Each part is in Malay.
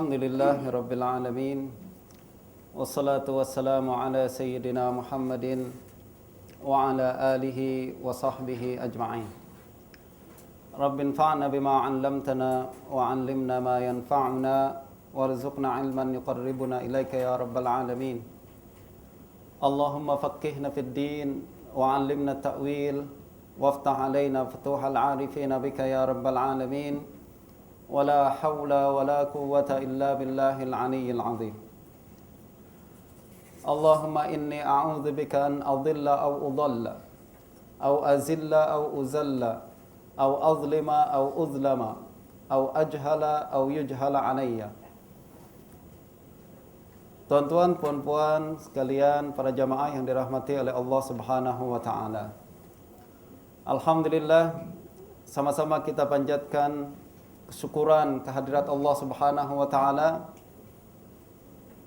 Alhamdulillahirabbil alamin. Wassalatu wassalamu ala sayyidina Muhammadin wa ala alihi wa sahbihi ajma'in. Rabbin fa'na bima 'allamtana wa 'allimna ma yanfa'una warzuqna 'ilman yuqarribuna ilaika ya rabbal alamin. Allahumma faqqihna fid din wa 'allimna at-ta'wil waftah 'alaina futuhal 'arifina bika ya rabbal alamin. ولا حول ولا قوة إلا بالله العلي العظيم. اللهم إني أعوذ بك أن أضل أو أضل أو أزل أو أزل أو أظلم أو أظلم أو أجهل أو يجهل علي. Tuan-tuan, puan-puan sekalian, para jamaah yang dirahmati oleh Allah Subhanahu wa taala. Alhamdulillah, sama-sama kita panjatkan kesyukuran kehadirat Allah Subhanahu wa taala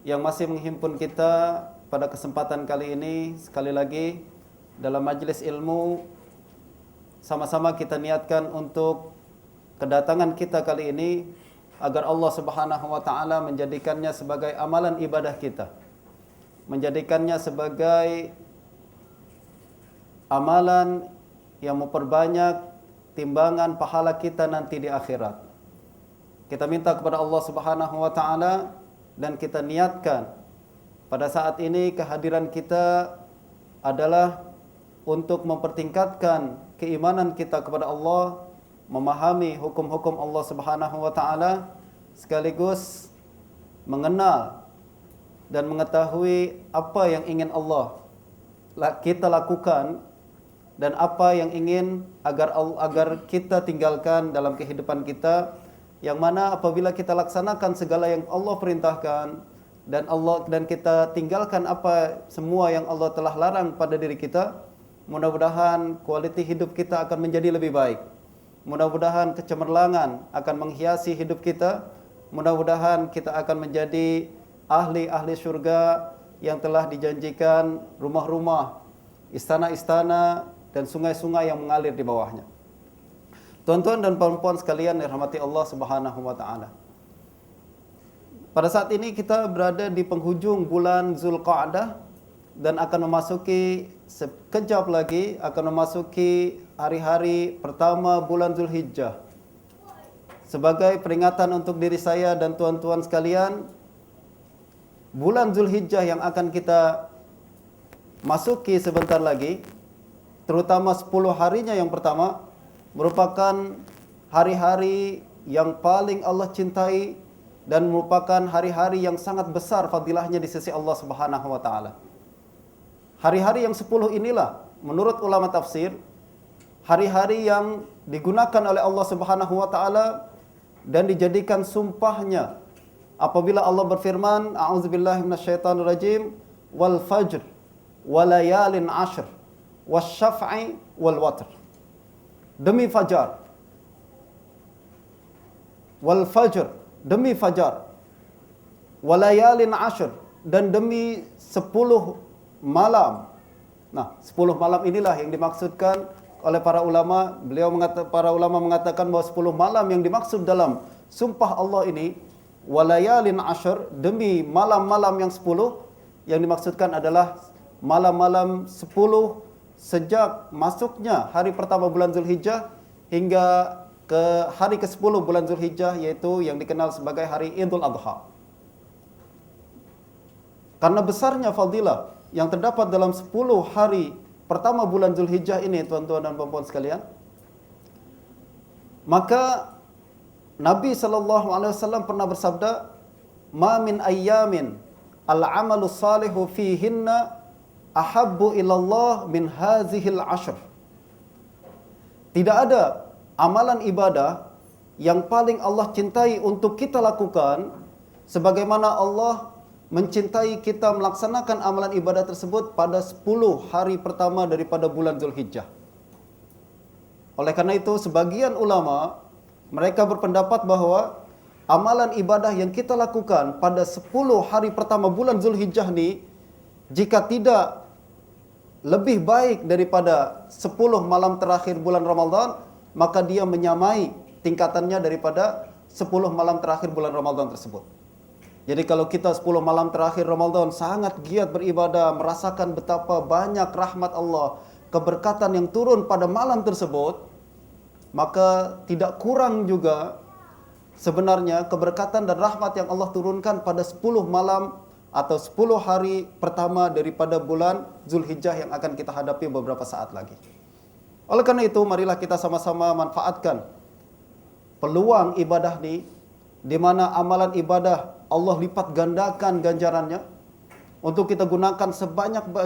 yang masih menghimpun kita pada kesempatan kali ini. Sekali lagi dalam majelis ilmu, sama-sama kita niatkan untuk kedatangan kita kali ini agar Allah Subhanahu wa taala menjadikannya sebagai amalan ibadah kita, menjadikannya sebagai amalan yang memperbanyak timbangan pahala kita nanti di akhirat. Kita minta kepada Allah Subhanahu wa taala dan kita niatkan pada saat ini kehadiran kita adalah untuk mempertingkatkan keimanan kita kepada Allah, memahami hukum-hukum Allah Subhanahu wa taala, sekaligus mengenal dan mengetahui apa yang ingin Allah kita lakukan dan apa yang ingin agar kita tinggalkan dalam kehidupan kita, yang mana apabila kita laksanakan segala yang Allah perintahkan dan kita tinggalkan apa semua yang Allah telah larang pada diri kita, mudah-mudahan kualiti hidup kita akan menjadi lebih baik. Mudah-mudahan kecemerlangan akan menghiasi hidup kita. Mudah-mudahan kita akan menjadi ahli-ahli syurga yang telah dijanjikan rumah-rumah, istana-istana dan sungai-sungai yang mengalir di bawahnya. Tuan-tuan dan puan-puan sekalian yang dirahmati Allah Subhanahu wa taala. Pada saat ini kita berada di penghujung bulan Zulqa'dah dan akan memasuki sekejap lagi akan memasuki hari-hari pertama bulan Zulhijjah. Sebagai peringatan untuk diri saya dan tuan-tuan sekalian, bulan Zulhijjah yang akan kita masuki sebentar lagi, terutama 10 harinya yang pertama, merupakan hari-hari yang paling Allah cintai dan merupakan hari-hari yang sangat besar fadilahnya di sisi Allah Subhanahu wa taala. Hari-hari yang 10 inilah menurut ulama tafsir hari-hari yang digunakan oleh Allah Subhanahu wa taala dan dijadikan sumpahnya apabila Allah berfirman, a'udzubillahi minasyaitonirrajim, wal fajr walayalin 'ashr wasyaf'i wal watr. Demi fajar, wal fajr, demi fajar, walayalin 'ashr, dan demi 10 malam. Nah, 10 malam inilah yang dimaksudkan oleh para ulama. Para ulama mengatakan bahwa 10 malam yang dimaksud dalam sumpah Allah ini, walayalin 'ashr, demi malam-malam yang 10, yang dimaksudkan adalah malam-malam 10 sejak masuknya hari pertama bulan Zulhijjah hingga ke hari ke-10 bulan Zulhijjah, yaitu yang dikenal sebagai hari Idul Adha. Karena besarnya fadilah yang terdapat dalam 10 hari pertama bulan Zulhijjah ini, tuan-tuan dan puan-puan sekalian, maka Nabi SAW pernah bersabda, "Ma min ayyamin al-amalu salihu fihinna ahabbu ilallah min hazihil 'ashr." Tidak ada amalan ibadah yang paling Allah cintai untuk kita lakukan sebagaimana Allah mencintai kita melaksanakan amalan ibadah tersebut pada 10 hari pertama daripada bulan Zulhijjah. Oleh karena itu, sebagian ulama mereka berpendapat bahwa amalan ibadah yang kita lakukan pada 10 hari pertama bulan Zulhijjah ini, jika tidak lebih baik daripada 10 malam terakhir bulan Ramadan, maka dia menyamai tingkatannya daripada 10 malam terakhir bulan Ramadan tersebut. Jadi kalau kita 10 malam terakhir Ramadan sangat giat beribadah, merasakan betapa banyak rahmat Allah, keberkatan yang turun pada malam tersebut, maka tidak kurang juga sebenarnya keberkatan dan rahmat yang Allah turunkan pada 10 malam atau 10 hari pertama daripada bulan Zulhijjah yang akan kita hadapi beberapa saat lagi. Oleh karena itu, marilah kita sama-sama manfaatkan peluang ibadah ini, di mana amalan ibadah Allah lipat gandakan ganjarannya, untuk kita gunakan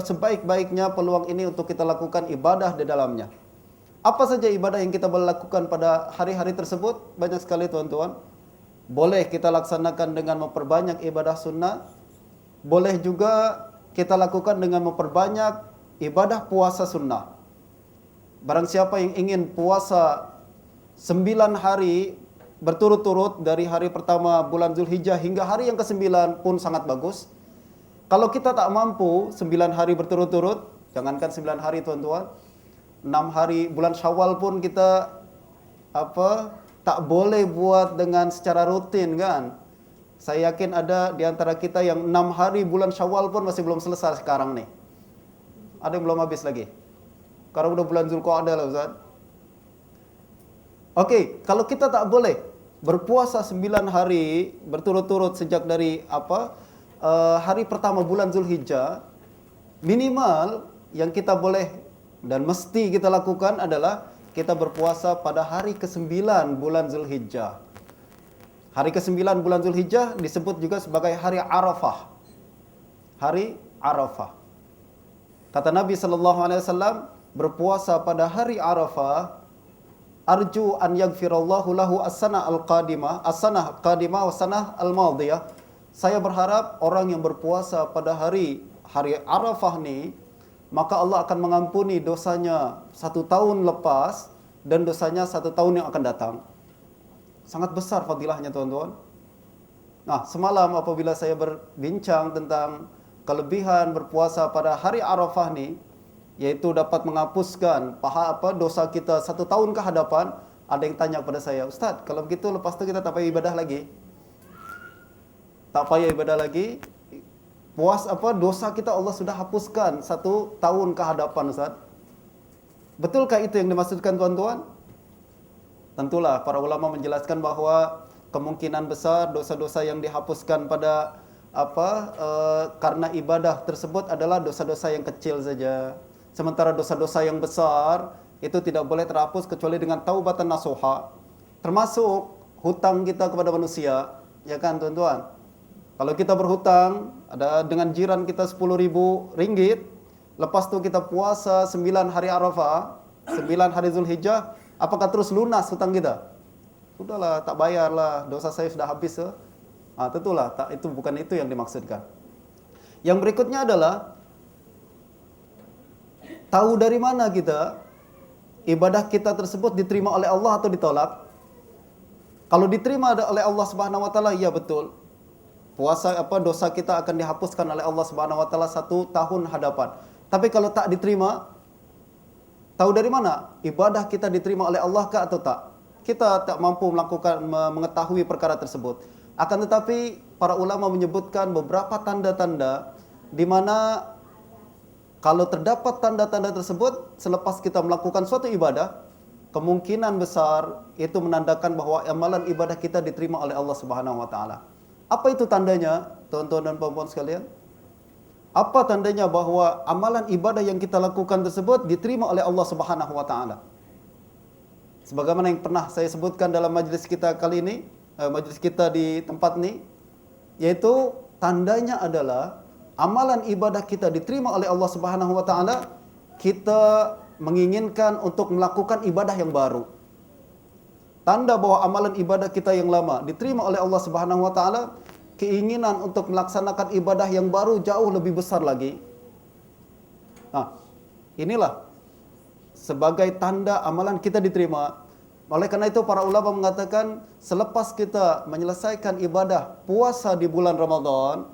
sebaik-baiknya peluang ini untuk kita lakukan ibadah di dalamnya. Apa saja ibadah yang kita boleh lakukan pada hari-hari tersebut? Banyak sekali tuan-tuan. Boleh kita laksanakan dengan memperbanyak ibadah sunnah. Boleh juga kita lakukan dengan memperbanyak ibadah puasa sunnah. Barang siapa yang ingin puasa 9 hari berturut-turut dari hari pertama bulan Zulhijjah hingga hari yang ke-9 pun sangat bagus. Kalau kita tak mampu 9 hari berturut-turut, jangankan 9 hari tuan-tuan, 6 hari bulan Syawal pun kita tak boleh buat dengan secara rutin kan. Saya yakin ada di antara kita yang 6 hari bulan Syawal pun masih belum selesai sekarang nih. Ada yang belum habis lagi. Karena udah bulan Zulqa'dah lah Ustaz. Oke, kalau kita tak boleh berpuasa 9 hari berturut-turut sejak dari hari pertama bulan Zulhijjah, minimal yang kita boleh dan mesti kita lakukan adalah kita berpuasa pada hari ke-9 bulan Zulhijjah. Hari ke-9 bulan Zulhijjah disebut juga sebagai hari Arafah. Hari Arafah. Kata Nabi SAW, berpuasa pada hari Arafah, arju an yaghfirallahu lahu as-sanah al-qadimah wa sanah al-madiyah. Saya berharap orang yang berpuasa pada hari Arafah ni, maka Allah akan mengampuni dosanya 1 tahun lepas dan dosanya 1 tahun yang akan datang. Sangat besar fadilahnya tuan-tuan. Nah, semalam apabila saya berbincang tentang kelebihan berpuasa pada hari Arafah ni, yaitu dapat menghapuskan dosa kita 1 tahun ke hadapan, ada yang tanya kepada saya, Ustaz, kalau begitu lepas tu kita tak payah ibadah lagi? Tak payah ibadah lagi? Dosa kita Allah sudah hapuskan 1 tahun ke hadapan, Ustaz. Betulkah itu yang dimaksudkan tuan-tuan? Tentulah para ulama menjelaskan bahawa kemungkinan besar dosa-dosa yang dihapuskan pada karena ibadah tersebut adalah dosa-dosa yang kecil saja. Sementara dosa-dosa yang besar itu tidak boleh terhapus kecuali dengan taubatan nasuha. Termasuk hutang kita kepada manusia, ya kan tuan-tuan? Kalau kita berhutang ada dengan jiran kita 10.000 ringgit, lepas tu kita puasa 9 hari Arafah, 9 hari Zulhijjah, apakah terus lunas hutang kita? Sudahlah, tak bayarlah, dosa saya sudah habis. Tentulah, bukan itu yang dimaksudkan. Yang berikutnya adalah tahu dari mana kita ibadah kita tersebut diterima oleh Allah atau ditolak. Kalau diterima oleh Allah Subhanahu wa taala, ya betul. Dosa kita akan dihapuskan oleh Allah Subhanahu wa taala 1 tahun hadapan. Tapi kalau tak diterima, tahu dari mana ibadah kita diterima oleh Allah kah atau tak? Kita tak mampu mengetahui perkara tersebut. Akan tetapi para ulama menyebutkan beberapa tanda-tanda di mana kalau terdapat tanda-tanda tersebut selepas kita melakukan suatu ibadah, kemungkinan besar itu menandakan bahwa amalan ibadah kita diterima oleh Allah Subhanahu wa taala. Apa itu tandanya, tuan-tuan dan puan-puan sekalian? Apa tandanya bahwa amalan ibadah yang kita lakukan tersebut diterima oleh Allah Subhanahu wa taala? Sebagaimana yang pernah saya sebutkan dalam majlis kita kali ini, majlis kita di tempat ini, yaitu tandanya adalah amalan ibadah kita diterima oleh Allah Subhanahu wa taala, kita menginginkan untuk melakukan ibadah yang baru. Tanda bahwa amalan ibadah kita yang lama diterima oleh Allah Subhanahu wa taala, keinginan untuk melaksanakan ibadah yang baru jauh lebih besar lagi. Nah, inilah sebagai tanda amalan kita diterima. Oleh karena itu para ulama mengatakan selepas kita menyelesaikan ibadah puasa di bulan Ramadan,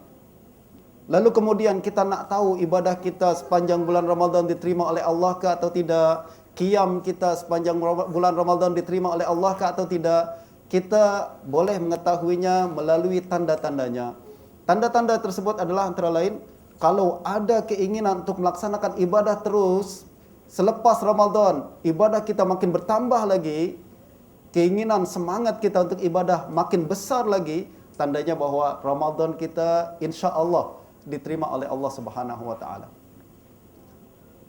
lalu kemudian kita nak tahu ibadah kita sepanjang bulan Ramadan diterima oleh Allah ke atau tidak, qiyam kita sepanjang bulan Ramadan diterima oleh Allah ke atau tidak, kita boleh mengetahuinya melalui tanda-tandanya. Tanda-tanda tersebut adalah antara lain, kalau ada keinginan untuk melaksanakan ibadah terus, selepas Ramadan, ibadah kita makin bertambah lagi, keinginan semangat kita untuk ibadah makin besar lagi, tandanya bahwa Ramadan kita insya Allah diterima oleh Allah Subhanahu wa taala.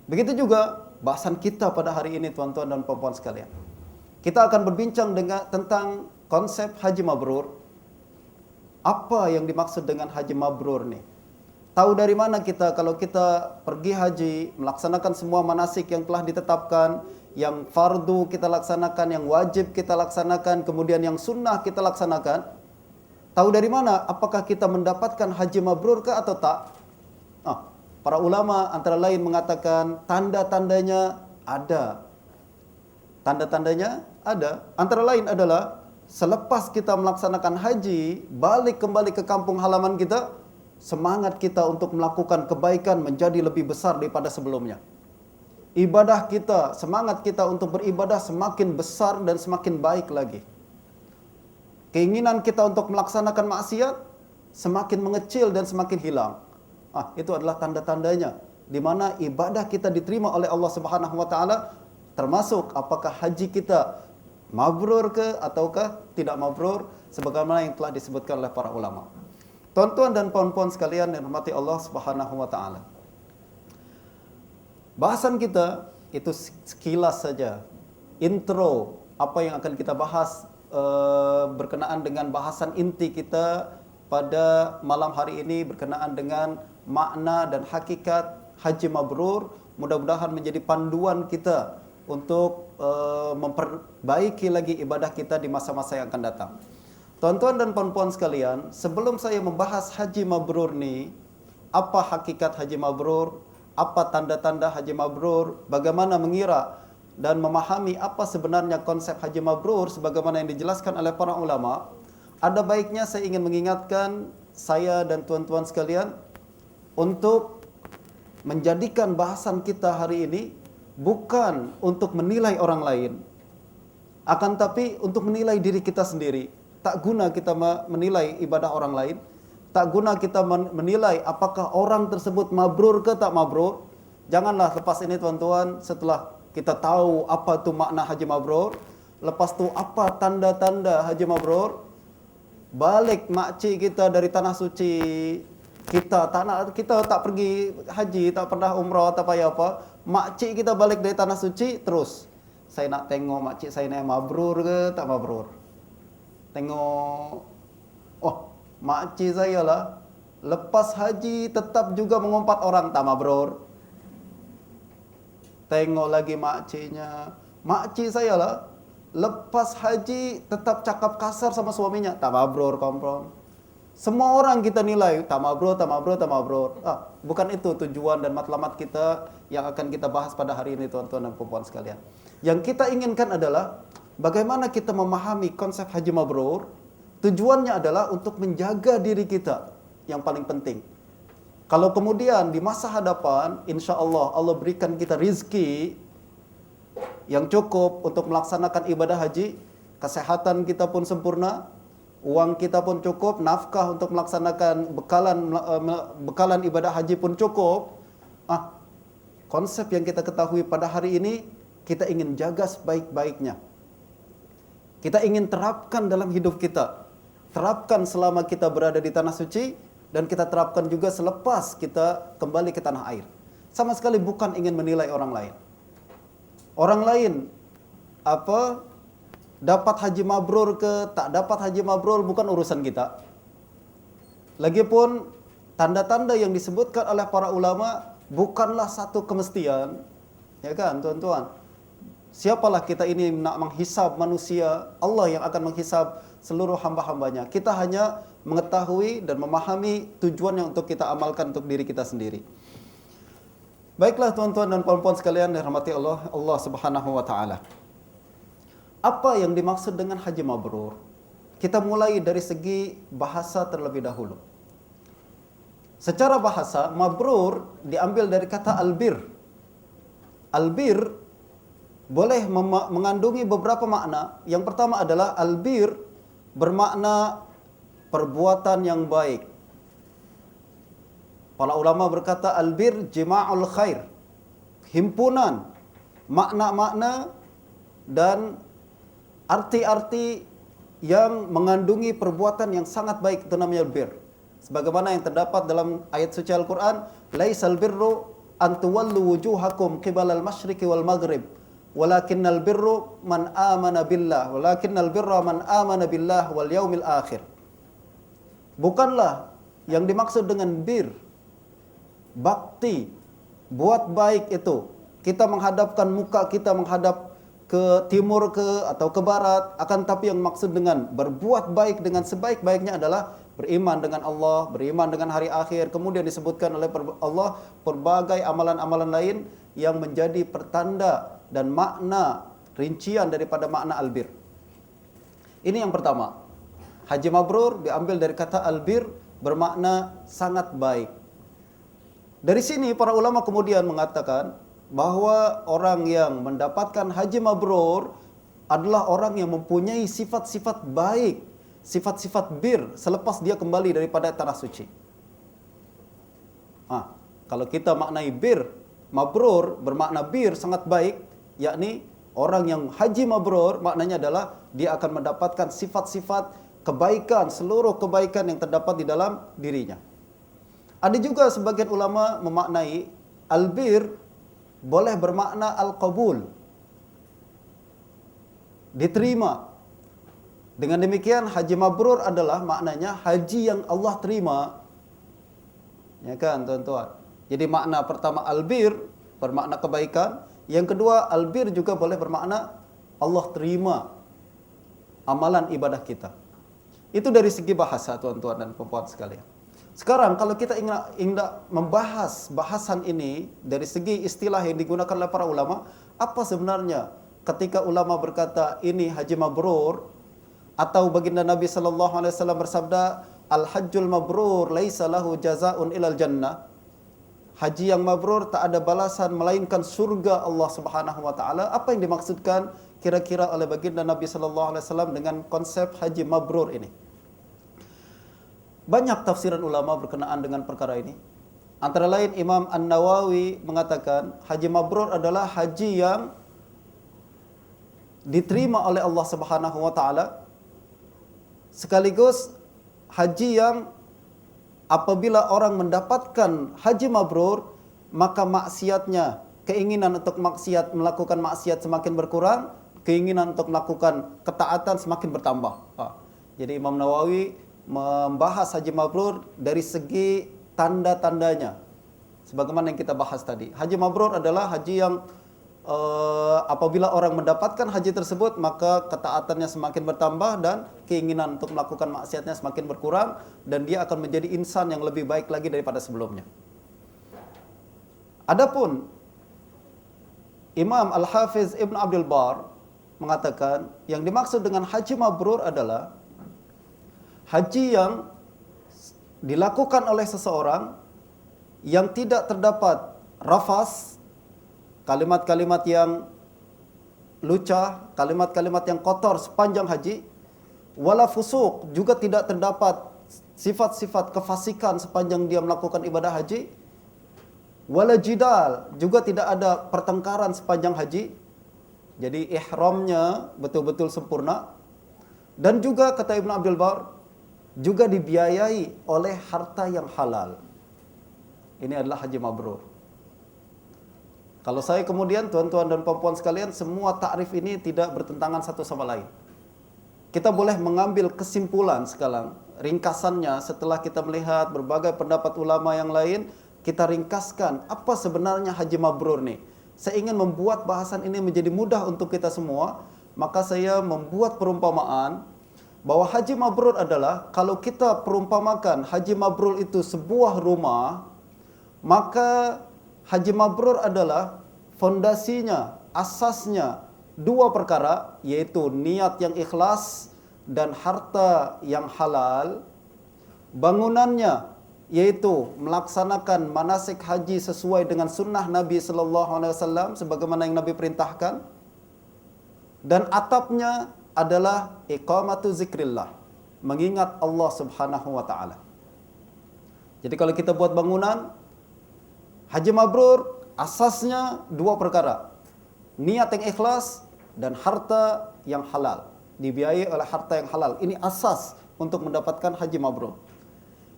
Begitu juga bahasan kita pada hari ini, tuan-tuan dan puan-puan sekalian. Kita akan berbincang tentang konsep haji mabrur. Apa yang dimaksud dengan haji mabrur nih? Tahu dari mana kita kalau kita pergi haji, melaksanakan semua manasik yang telah ditetapkan, yang fardu kita laksanakan, yang wajib kita laksanakan, kemudian yang sunnah kita laksanakan. Tahu dari mana? Apakah kita mendapatkan haji mabrur ke atau tak? Para ulama antara lain mengatakan tanda-tandanya ada. Tanda-tandanya ada. Antara lain adalah selepas kita melaksanakan haji, balik kembali ke kampung halaman kita, semangat kita untuk melakukan kebaikan menjadi lebih besar daripada sebelumnya. Ibadah kita, semangat kita untuk beribadah semakin besar dan semakin baik lagi. Keinginan kita untuk melaksanakan maksiat semakin mengecil dan semakin hilang. Itu adalah tanda-tandanya di mana ibadah kita diterima oleh Allah Subhanahu wa taala, termasuk apakah haji kita mabrur ke ataukah tidak mabrur, sebagaimana yang telah disebutkan oleh para ulama. Tuan-tuan dan puan-puan sekalian yang dirahmati Allah Subhanahu wa taala. Bahasan kita itu sekilas saja, intro apa yang akan kita bahas berkenaan dengan bahasan inti kita pada malam hari ini, berkenaan dengan makna dan hakikat haji mabrur. Mudah-mudahan menjadi panduan kita untuk memperbaiki lagi ibadah kita di masa-masa yang akan datang. Tuan-tuan dan puan-puan sekalian, sebelum saya membahas haji mabrur ni, apa hakikat haji mabrur, apa tanda-tanda haji mabrur, bagaimana mengira dan memahami apa sebenarnya konsep haji mabrur sebagaimana yang dijelaskan oleh para ulama, ada baiknya saya ingin mengingatkan saya dan tuan-tuan sekalian untuk menjadikan bahasan kita hari ini bukan untuk menilai orang lain, akan tapi untuk menilai diri kita sendiri. Tak guna kita menilai ibadah orang lain, tak guna kita menilai apakah orang tersebut mabrur ke tak mabrur. Janganlah lepas ini tuan-tuan, setelah kita tahu apa itu makna haji mabrur, lepas tu apa tanda-tanda haji mabrur, balik makcik kita dari tanah suci, kita tak pergi haji, tak pernah umrah, tak payah apa, makcik kita balik dari tanah suci, terus saya nak tengok makcik saya ni mabrur ke tak mabrur. Tengok, makcik saya lah lepas haji tetap juga mengumpat orang, tak mabrur. Tengok lagi makciknya, makcik saya lah lepas haji tetap cakap kasar sama suaminya, tak mabrur, komprom. Semua orang kita nilai, tak mabrur, tak mabrur, tak mabrur. Bukan itu tujuan dan matlamat kita yang akan kita bahas pada hari ini, tuan-tuan dan puan-puan sekalian. Yang kita inginkan adalah bagaimana kita memahami konsep haji mabrur. Tujuannya adalah untuk menjaga diri kita, yang paling penting. Kalau kemudian di masa hadapan, insya Allah Allah berikan kita rizki yang cukup untuk melaksanakan ibadah haji, kesehatan kita pun sempurna, uang kita pun cukup, nafkah untuk melaksanakan bekalan ibadah haji pun cukup. Konsep yang kita ketahui pada hari ini, kita ingin jaga sebaik-baiknya. Kita ingin terapkan dalam hidup kita. Terapkan selama kita berada di tanah suci, dan kita terapkan juga selepas kita kembali ke tanah air. Sama sekali bukan ingin menilai orang lain. Orang lain dapat haji mabrur ke tak dapat haji mabrur bukan urusan kita. Lagipun tanda-tanda yang disebutkan oleh para ulama bukanlah satu kemestian, ya kan, tuan-tuan? Siapalah kita ini nak menghisab manusia? Allah yang akan menghisab seluruh hamba-hambanya. Kita hanya mengetahui dan memahami tujuan yang untuk kita amalkan untuk diri kita sendiri. Baiklah tuan-tuan dan puan-puan sekalian yang dirahmati Allah Subhanahu wa taala. Apa yang dimaksud dengan haji mabrur? Kita mulai dari segi bahasa terlebih dahulu. Secara bahasa, mabrur diambil dari kata albir. Albir boleh mengandungi beberapa makna. Yang pertama adalah albir bermakna perbuatan yang baik. Para ulama berkata albir jima'ul khair. Himpunan makna-makna dan arti-arti yang mengandungi perbuatan yang sangat baik, itu namanya bir. Sebagaimana yang terdapat dalam ayat suci Al-Quran, laisal birru an tuwallu wujuhakum qibalal masyriqi wal maghrib, walakinnal birru man amana billah, walakinnal birra man amana billah wal yaumil akhir. Bukanlah yang dimaksud dengan bir, bakti, buat baik itu kita menghadapkan muka kita menghadap ke timur ke atau ke barat, akan tapi yang maksud dengan berbuat baik dengan sebaik-baiknya adalah beriman dengan Allah, beriman dengan hari akhir. Kemudian disebutkan oleh Allah berbagai amalan-amalan lain yang menjadi pertanda dan makna rincian daripada makna albir. Ini yang pertama. Haji mabrur diambil dari kata albir, bermakna sangat baik. Dari sini para ulama kemudian mengatakan bahwa orang yang mendapatkan haji mabrur adalah orang yang mempunyai sifat-sifat baik, sifat-sifat bir selepas dia kembali daripada tanah suci. Kalau kita maknai bir, mabrur bermakna bir sangat baik, yakni orang yang haji mabrur maknanya adalah dia akan mendapatkan sifat-sifat kebaikan, seluruh kebaikan yang terdapat di dalam dirinya. Ada juga sebagian ulama memaknai albir boleh bermakna al-qabul, diterima. Dengan demikian haji mabrur adalah maknanya haji yang Allah terima. Ya kan tuan-tuan. Jadi makna pertama albir bermakna kebaikan, yang kedua albir juga boleh bermakna Allah terima amalan ibadah kita. Itu dari segi bahasa tuan-tuan dan puan-puan sekalian. Sekarang kalau kita ingin membahas bahasan ini dari segi istilah yang digunakan oleh para ulama, apa sebenarnya ketika ulama berkata ini haji mabrur, atau baginda Nabi sallallahu alaihi wasallam bersabda al-hajjul mabrur laisa lahu jazaa'un ilal jannah. Haji yang mabrur tak ada balasan melainkan surga Allah Subhanahu wa taala. Apa yang dimaksudkan kira-kira oleh baginda Nabi sallallahu alaihi wasallam dengan konsep haji mabrur ini? Banyak tafsiran ulama berkenaan dengan perkara ini. Antara lain Imam An-Nawawi mengatakan haji mabrur adalah haji yang diterima oleh Allah Subhanahu wa taala, sekaligus haji yang apabila orang mendapatkan haji mabrur, maka maksiatnya, keinginan untuk melakukan maksiat semakin berkurang, keinginan untuk melakukan ketaatan semakin bertambah. Jadi Imam Nawawi membahas haji mabrur dari segi tanda-tandanya, sebagaimana yang kita bahas tadi. Haji mabrur adalah haji yang apabila orang mendapatkan haji tersebut, maka ketaatannya semakin bertambah dan keinginan untuk melakukan maksiatnya semakin berkurang, dan dia akan menjadi insan yang lebih baik lagi daripada sebelumnya. Adapun Imam Al-Hafiz Ibn Abdul Bar mengatakan yang dimaksud dengan haji mabrur adalah haji yang dilakukan oleh seseorang yang tidak terdapat rafas, kalimat-kalimat yang lucah, kalimat-kalimat yang kotor sepanjang haji, wala fusuq, juga tidak terdapat sifat-sifat kefasikan sepanjang dia melakukan ibadah haji, wala jidal, juga tidak ada pertengkaran sepanjang haji. Jadi ihramnya betul-betul sempurna, dan juga kata Ibn Abdul Bar juga dibiayai oleh harta yang halal. Ini adalah haji mabrur. Kalau saya kemudian, tuan-tuan dan puan-puan sekalian, semua takrif ini tidak bertentangan satu sama lain. Kita boleh mengambil kesimpulan sekarang, ringkasannya setelah kita melihat berbagai pendapat ulama yang lain, kita ringkaskan apa sebenarnya haji mabrur nih. Saya ingin membuat bahasan ini menjadi mudah untuk kita semua, maka saya membuat perumpamaan bahwa haji mabrur adalah, kalau kita perumpamakan haji mabrur itu sebuah rumah, maka haji mabrur adalah fondasinya, asasnya dua perkara, yaitu niat yang ikhlas dan harta yang halal. Bangunannya yaitu melaksanakan manasik haji sesuai dengan sunnah Nabi sallallahu alaihi wasallam sebagaimana yang Nabi perintahkan. Dan atapnya adalah iqamatu zikrillah, mengingat Allah Subhanahu wa taala. Jadi kalau kita buat bangunan haji mabrur, asasnya dua perkara. Niat yang ikhlas dan harta yang halal. Dibiayai oleh harta yang halal. Ini asas untuk mendapatkan haji mabrur.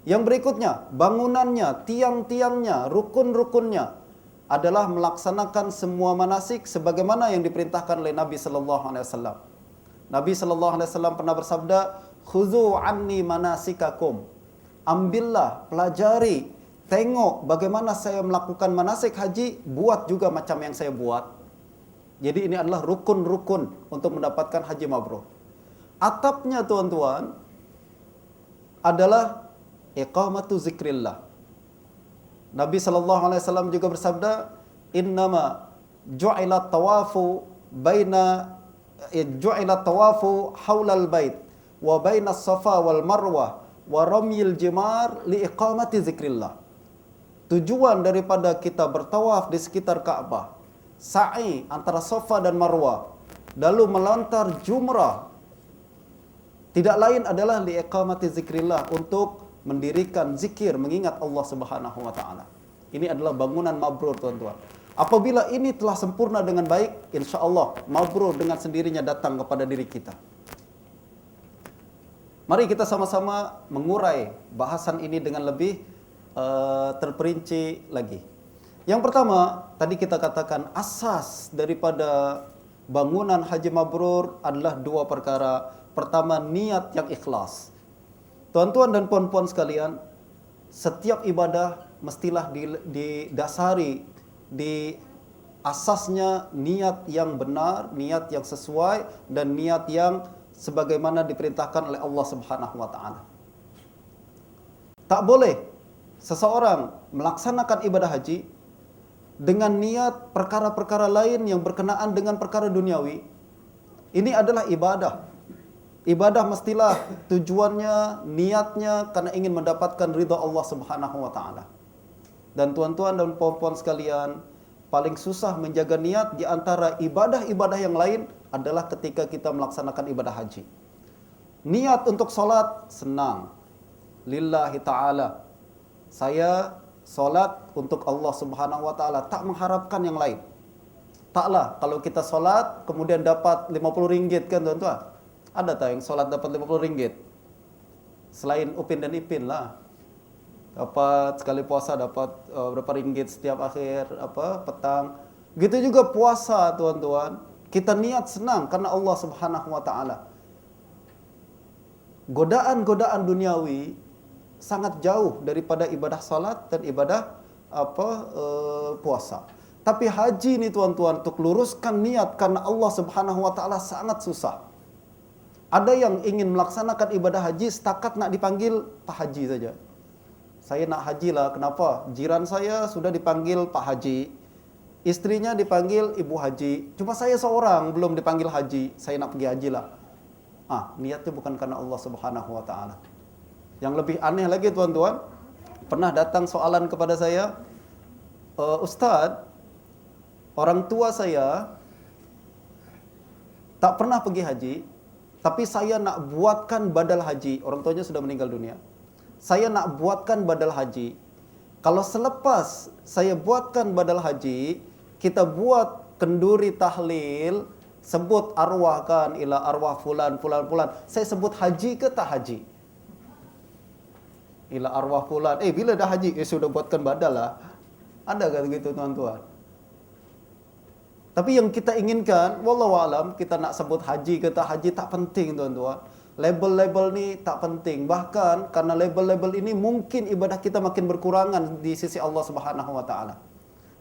Yang berikutnya, bangunannya, tiang-tiangnya, rukun-rukunnya adalah melaksanakan semua manasik sebagaimana yang diperintahkan oleh Nabi sallallahu alaihi wasallam. Nabi sallallahu alaihi wasallam pernah bersabda, "Khudzu anni manasikakum." Ambillah, pelajari, tengok bagaimana saya melakukan manasik haji, buat juga macam yang saya buat. Jadi ini adalah rukun-rukun untuk mendapatkan haji mabrur. Atapnya tuan-tuan adalah iqamatu zikrillah. Nabi sallallahu alaihi wasallam juga bersabda, "Innama ju'ila tawafu haulal bait wa baina safa wal marwah wa ramyil jimar li iqamati zikrillah." Tujuan daripada kita bertawaf di sekitar Ka'bah, sa'i antara Safa dan Marwah, lalu melontar jumrah, tidak lain adalah li iqamati zikrillah, untuk mendirikan zikir, mengingat Allah Subhanahu wa taala. Ini adalah bangunan mabrur, tuan-tuan. Apabila ini telah sempurna dengan baik, insya-Allah mabrur dengan sendirinya datang kepada diri kita. Mari kita sama-sama mengurai bahasan ini dengan lebih terperinci lagi. Yang pertama, tadi kita katakan asas daripada bangunan haji mabrur adalah dua perkara. Pertama, niat yang ikhlas. Tuan-tuan dan puan-puan sekalian, setiap ibadah mestilah didasari di asasnya niat yang benar, niat yang sesuai, dan niat yang sebagaimana diperintahkan oleh Allah Subhanahu wa taala. Tak boleh seseorang melaksanakan ibadah haji dengan niat perkara-perkara lain yang berkenaan dengan perkara duniawi. Ini adalah ibadah. Ibadah mestilah tujuannya, niatnya karena ingin mendapatkan ridha Allah Subhanahu wa taala. Dan tuan-tuan dan puan-puan sekalian, paling susah menjaga niat di antara ibadah-ibadah yang lain adalah ketika kita melaksanakan ibadah haji. Niat untuk salat senang, lillahi taala. Saya salat untuk Allah Subhanahu wa taala, tak mengharapkan yang lain. Taklah kalau kita salat kemudian dapat 50 ringgit kan tuan-tuan? Ada tak yang solat dapat 50 ringgit? Selain Upin dan Ipin lah. Dapat sekali puasa dapat berapa ringgit setiap akhir petang. Gitu juga puasa, tuan-tuan. Kita niat senang karena Allah Subhanahu wa taala. Godaan-godaan duniawi sangat jauh daripada ibadah salat dan ibadah puasa. Tapi haji ini, tuan-tuan, untuk luruskan niat karena Allah Subhanahu wa taala sangat susah. Ada yang ingin melaksanakan ibadah haji setakat nak dipanggil Pak Haji saja. Saya nak haji lah, kenapa? Jiran saya sudah dipanggil Pak Haji, istrinya dipanggil Ibu Haji, cuma saya seorang belum dipanggil haji, saya nak pergi haji lah. Niatnya bukan karena Allah Subhanahu wa taala. Yang lebih aneh lagi, tuan-tuan, pernah datang soalan kepada saya, Ustaz, orang tua saya tak pernah pergi haji, tapi saya nak buatkan badal haji. Orang tuanya sudah meninggal dunia. Saya nak buatkan badal haji. Kalau selepas saya buatkan badal haji, kita buat kenduri tahlil, sebut arwah kan, ila arwah fulan. Saya sebut haji ke tak haji? Ila arwah fulan. Bila dah haji? Sudah buatkan badal lah. Ada kan gitu, tuan-tuan? Tapi yang kita inginkan, wallahu alam, kita nak sebut haji ke tak haji tak penting, tuan-tuan. Label-label ni tak penting. Bahkan karena label-label ini mungkin ibadah kita makin berkurangan di sisi Allah Subhanahu wa taala.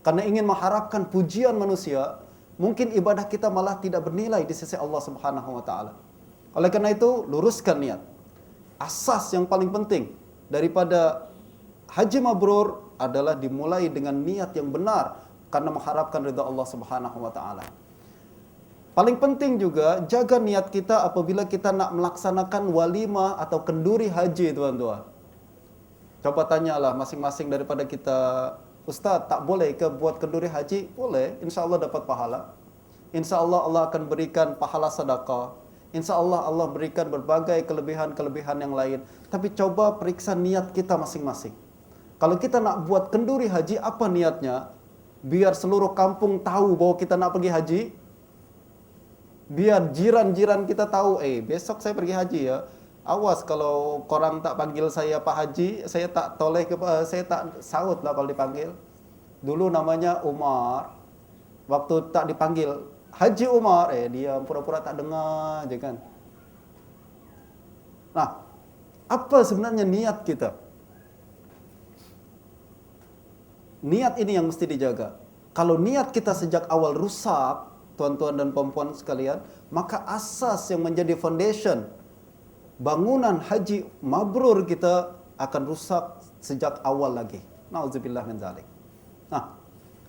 Karena ingin mengharapkan pujian manusia, mungkin ibadah kita malah tidak bernilai di sisi Allah Subhanahu wa taala. Oleh karena itu, luruskan niat. Asas yang paling penting daripada haji mabrur adalah dimulai dengan niat yang benar karena mengharapkan ridha Allah Subhanahu wa taala. Paling penting juga jaga niat kita apabila kita nak melaksanakan walimah atau kenduri haji, tuan-tuan. Coba tanyalah masing-masing daripada kita, Ustaz, tak boleh ke buat kenduri haji? Boleh, insya-Allah dapat pahala. Insya-Allah Allah akan berikan pahala sedekah. Insya-Allah Allah berikan berbagai kelebihan-kelebihan yang lain. Tapi coba periksa niat kita masing-masing. Kalau kita nak buat kenduri haji, apa niatnya? Biar seluruh kampung tahu bahwa kita nak pergi haji. Biar jiran-jiran kita tahu, besok saya pergi haji ya. Awas kalau korang tak panggil saya Pak Haji, saya tak toleh saya tak saut lah kalau dipanggil. Dulu namanya Umar. Waktu tak dipanggil Haji Umar, dia pura-pura tak dengar je kan. Nah, apa sebenarnya niat kita? Niat ini yang mesti dijaga. Kalau niat kita sejak awal rusak, tuan-tuan dan puan-puan sekalian, maka asas yang menjadi foundation bangunan haji mabrur kita akan rusak sejak awal lagi. Nauzubillah min zalik. Nah,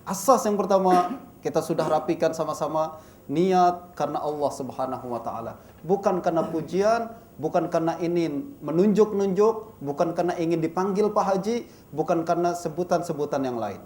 asas yang pertama kita sudah rapikan sama-sama, niat karena Allah Subhanahu wa taala. Bukan karena pujian, bukan karena ingin menunjuk-nunjuk, bukan karena ingin dipanggil Pak Haji, bukan karena sebutan-sebutan yang lain.